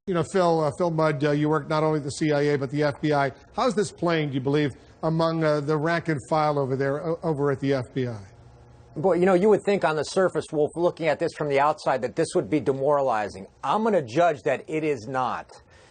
You know, Phil Mudd, you work not only at the CIA but the FBI. How's this playing, do you believe, among the rank and file over there, over at the FBI? Boy, you know, you would think on the surface, Wolf, looking at this from the outside, that this would be demoralizing. I'm going to judge that it is not.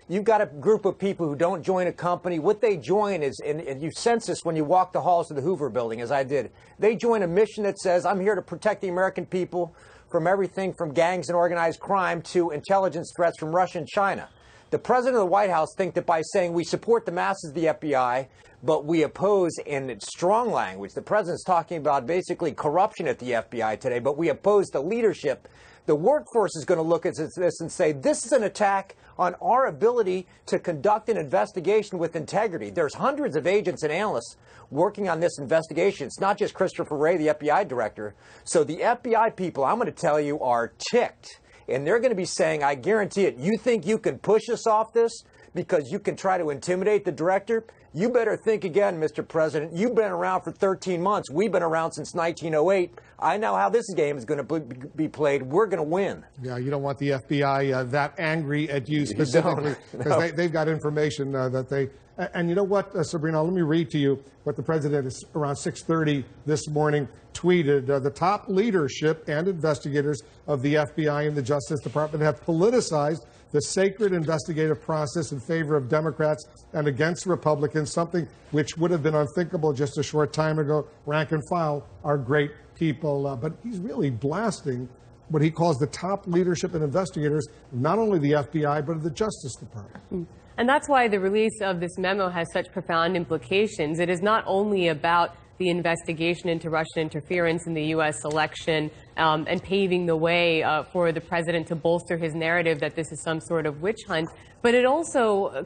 You've got a group of people who don't join a company. What they join is, and you sense this when you walk the halls of the Hoover Building, as I did. They join a mission that says, I'm here to protect the American people from everything from gangs and organized crime to intelligence threats from Russia and China. The president of the White House thinks that by saying we support the masses of the FBI, but we oppose in strong language, the president's talking about basically corruption at the FBI today, but we oppose the leadership. The workforce is going to look at this and say, this is an attack on our ability to conduct an investigation with integrity. There's hundreds of agents and analysts working on this investigation. It's not just Christopher Wray, the FBI director. So the FBI people, I'm going to tell you, are ticked. And they're going to be saying, I guarantee it, you think you can push us off this because you can try to intimidate the director? You better think again, Mr. President. You've been around for 13 months. We've been around since 1908. I know how this game is going to be played. We're going to win. Yeah, you don't want the FBI that angry at you specifically, because they've got information that they... And you know what, Sabrina, let me read to you what the president is around 6:30 this morning tweeted. The top leadership and investigators of the FBI and the Justice Department have politicized the sacred investigative process in favor of Democrats and against Republicans, something which would have been unthinkable just a short time ago. Rank and file are great people, but he's really blasting what he calls the top leadership and investigators, not only the FBI, but of the Justice Department. And that's why the release of this memo has such profound implications. It is not only about the investigation into Russian interference in the U.S. election and paving the way for the president to bolster his narrative that this is some sort of witch hunt, but it also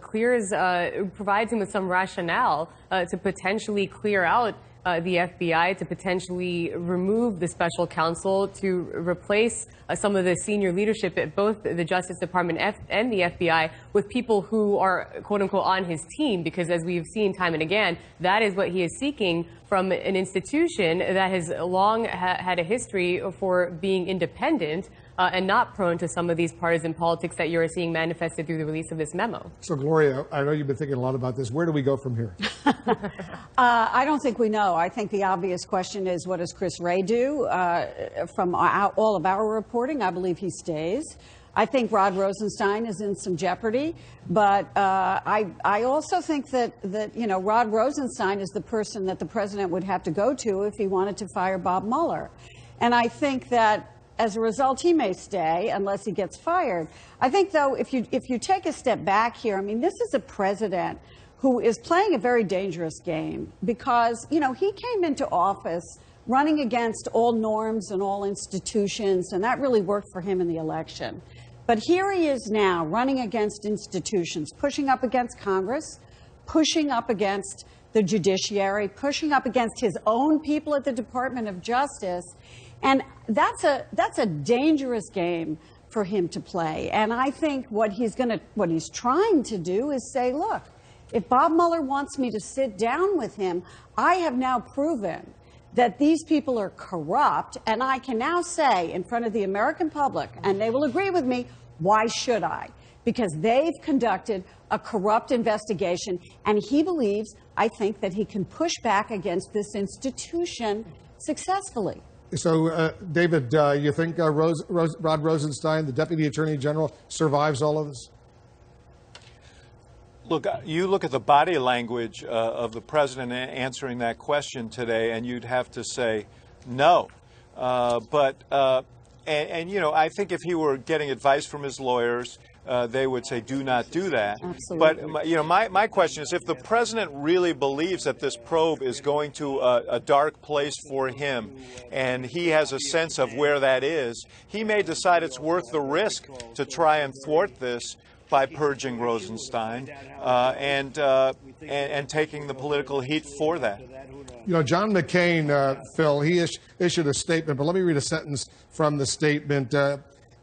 provides him with some rationale to potentially clear out the FBI, to potentially remove the special counsel, to replace some of the senior leadership at both the Justice Department and the FBI with people who are, quote unquote, on his team, because as we've seen time and again, that is what he is seeking from an institution that has long had a history for being independent and not prone to some of these partisan politics that you're seeing manifested through the release of this memo. So, Gloria, I know you've been thinking a lot about this. Where do we go from here? I don't think we know. I think the obvious question is, what does Chris Wray do? From all of our reporting, I believe he stays. I think Rod Rosenstein is in some jeopardy, but I also think that you know, Rod Rosenstein is the person that the president would have to go to if he wanted to fire Bob Mueller. And I think that as a result, he may stay unless he gets fired. I think, though, if you take a step back here, I mean, this is a president who is playing a very dangerous game because, you know, he came into office running against all norms and all institutions, and that really worked for him in the election. But here he is now running against institutions, pushing up against Congress, pushing up against the judiciary, pushing up against his own people at the Department of Justice. And that's a dangerous game for him to play. And I think what he's trying to do is say, look, if Bob Mueller wants me to sit down with him, I have now proven that these people are corrupt, and I can now say in front of the American public, and they will agree with me, why should I? Because they've conducted a corrupt investigation, and he believes, I think, that he can push back against this institution successfully. So, David, you think Rod Rosenstein, the Deputy Attorney General, survives all of this? Look, you look at the body language of the president answering that question today, and you'd have to say no. And you know, I think if he were getting advice from his lawyers, they would say, do not do that. Absolutely. But, you know, my question is, if the president really believes that this probe is going to a dark place for him, and he has a sense of where that is, he may decide it's worth the risk to try and thwart this by purging Rosenstein and taking the political heat for that. You know, John McCain, Phil, he issued a statement, but let me read a sentence from the statement.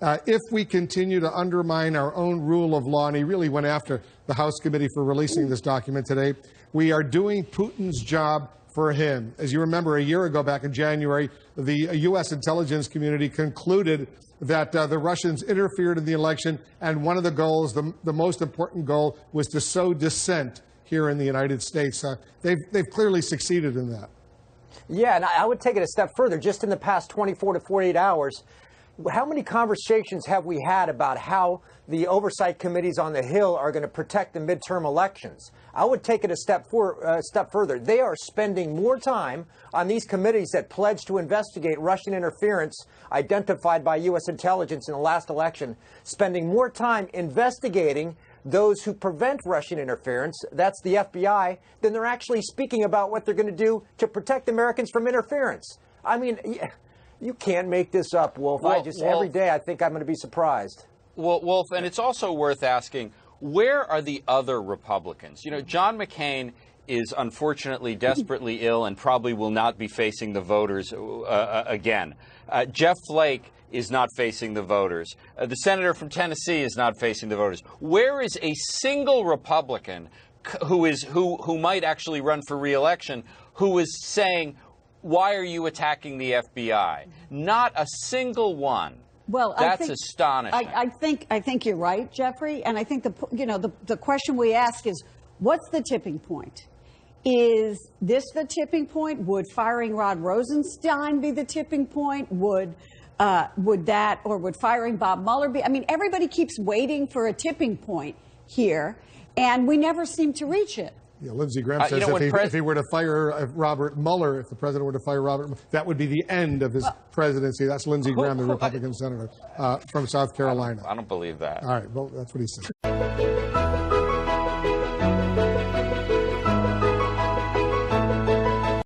If we continue to undermine our own rule of law, and he really went after the House committee for releasing this document today, we are doing Putin's job for him. As you remember, a year ago, back in January, the U.S. intelligence community concluded that the Russians interfered in the election, and one of the goals, the most important goal, was to sow dissent here in the United States. They've clearly succeeded in that. Yeah, and I would take it a step further. Just in the past 24 to 48 hours, how many conversations have we had about how the oversight committees on the Hill are going to protect the midterm elections? I would take it a step further. They are spending more time on these committees that pledged to investigate Russian interference identified by U.S. intelligence in the last election, spending more time investigating those who prevent Russian interference, that's the FBI, than they're actually speaking about what they're going to do to protect Americans from interference. I mean, you can't make this up, Wolf. Every day I think I'm going to be surprised. Well, Wolf, and it's also worth asking, where are the other Republicans? You know, John McCain is unfortunately desperately ill and probably will not be facing the voters again. Jeff Flake is not facing the voters. The senator from Tennessee is not facing the voters. Where is a single Republican who might actually run for re-election who is saying, why are you attacking the FBI? Not a single one. Well, that's astonishing. I think you're right, Jeffrey. And I think the question we ask is, what's the tipping point? Is this the tipping point? Would firing Rod Rosenstein be the tipping point? Would firing Bob Mueller be? I mean, everybody keeps waiting for a tipping point here, and we never seem to reach it. Yeah, Lindsey Graham says if he were to fire Robert Mueller, if the president were to fire Robert Mueller, that would be the end of his presidency. That's Lindsey Graham, the Republican senator from South Carolina. I don't believe that. All right, well, that's what he said.